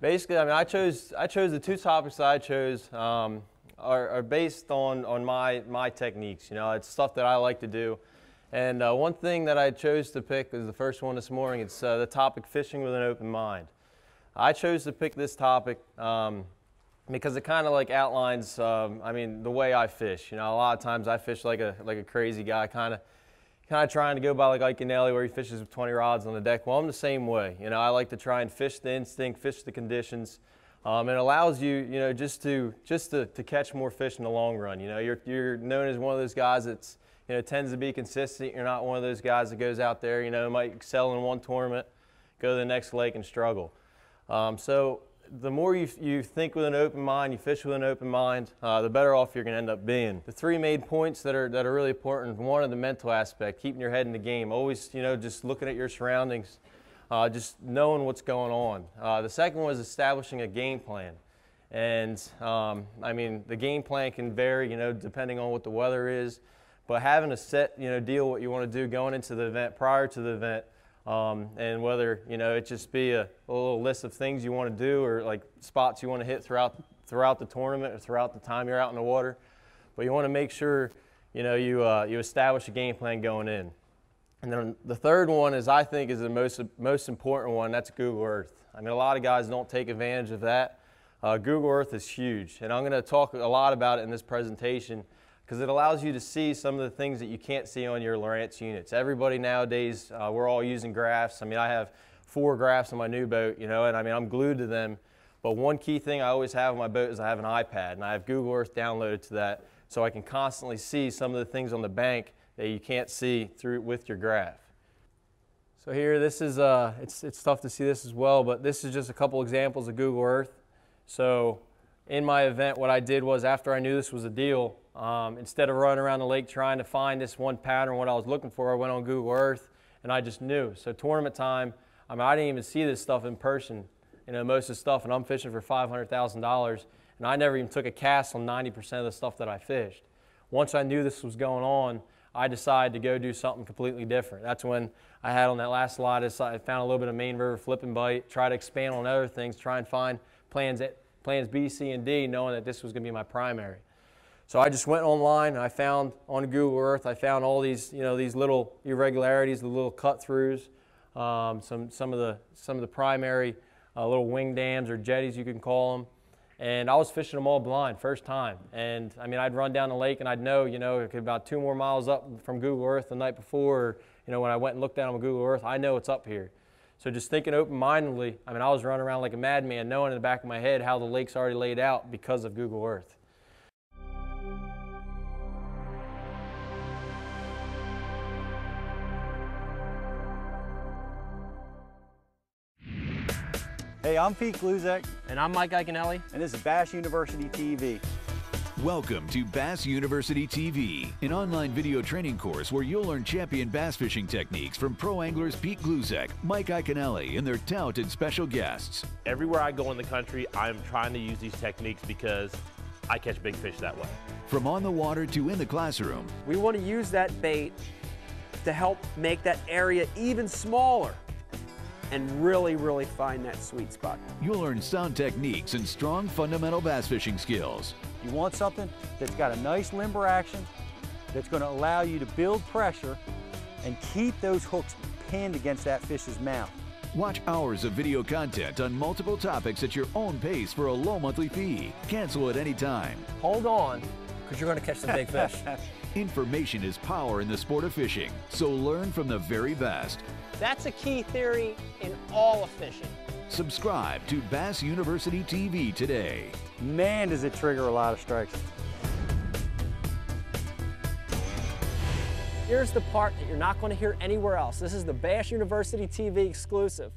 Basically, I mean, I chose the two topics that I chose are based on my techniques. You know, it's stuff that I like to do. And one thing that I chose to pick is the first one this morning. It's the topic fishing with an open mind. I chose to pick this topic because it kind of like outlines, I mean, the way I fish. You know, a lot of times I fish like a crazy guy, kind of trying to go by like Ike and Nelly, where he fishes with 20 rods on the deck. Well, I'm the same way. You know, I like to try and fish the instinct, fish the conditions. It allows you, you know, just to catch more fish in the long run. You know, you're known as one of those guys that's, you know, tends to be consistent. You're not one of those guys that goes out there, you know, might excel in one tournament, go to the next lake and struggle. So the more you think with an open mind, you fish with an open mind, the better off you're going to end up being. The three main points that are really important: one is the mental aspect, keeping your head in the game, always, you know, just looking at your surroundings, just knowing what's going on. The second one is establishing a game plan. And I mean, the game plan can vary, you know, depending on what the weather is, but having a set, you know, deal what you want to do going into the event, prior to the event, and whether, you know, it just be a little list of things you want to do, or like spots you want to hit throughout the tournament or throughout the time you're out in the water. But you want to make sure, you know, you establish a game plan going in. And then the third one is, I think, is the most important one. That's Google Earth. I mean, a lot of guys don't take advantage of that. Google Earth is huge, and I'm going to talk a lot about it in this presentation, because it allows you to see some of the things that you can't see on your Lowrance units. Everybody nowadays, we're all using graphs. I mean, I have 4 graphs on my new boat, you know, and I mean, I'm glued to them. But one key thing I always have on my boat is I have an iPad, and I have Google Earth downloaded to that, so I can constantly see some of the things on the bank that you can't see with your graph. So here, this is, it's tough to see this as well, but this is just a couple examples of Google Earth. So in my event, what I did was, after I knew this was a deal, instead of running around the lake trying to find this one pattern, what I was looking for, I went on Google Earth and I just knew. So tournament time, I mean, I didn't even see this stuff in person, you know, most of the stuff, and I'm fishing for $500,000, and I never even took a cast on 90% of the stuff that I fished. Once I knew this was going on, I decided to go do something completely different. That's when I had on that last slide, I found a little bit of main river flip and bite, try to expand on other things, try and find plans B, C, and D, knowing that this was going to be my primary. So I just went online and I found on Google Earth, I found all these, you know, these little irregularities, the little cut throughs, some of the primary little wing dams or jetties, you can call them. And I was fishing them all blind, first time. And I mean, I'd run down the lake and I'd know, you know, about 2 more miles up from Google Earth the night before, or, you know, when I went and looked down on Google Earth, I know it's up here. So just thinking open-mindedly, I mean, I was running around like a madman, knowing in the back of my head how the lake's already laid out because of Google Earth. Hey, I'm Pete Gluzek. And I'm Mike Iaconelli. And this is Bass University TV. Welcome to Bass University TV, an online video training course where you'll learn champion bass fishing techniques from pro anglers Pete Gluzek, Mike Iaconelli, and their talented special guests. Everywhere I go in the country, I'm trying to use these techniques because I catch big fish that way. From on the water to in the classroom. We want to use that bait to help make that area even smaller and really, really find that sweet spot. You'll learn sound techniques and strong fundamental bass fishing skills. You want something that's got a nice limber action, that's going to allow you to build pressure and keep those hooks pinned against that fish's mouth. Watch hours of video content on multiple topics at your own pace for a low monthly fee. Cancel at any time. Hold on, because you're going to catch some big fish. Information is power in the sport of fishing, so learn from the very best. That's a key theory in all of fishing. Subscribe to Bass University TV today. Man, does it trigger a lot of strikes. Here's the part that you're not going to hear anywhere else. This is the Bass University TV exclusive.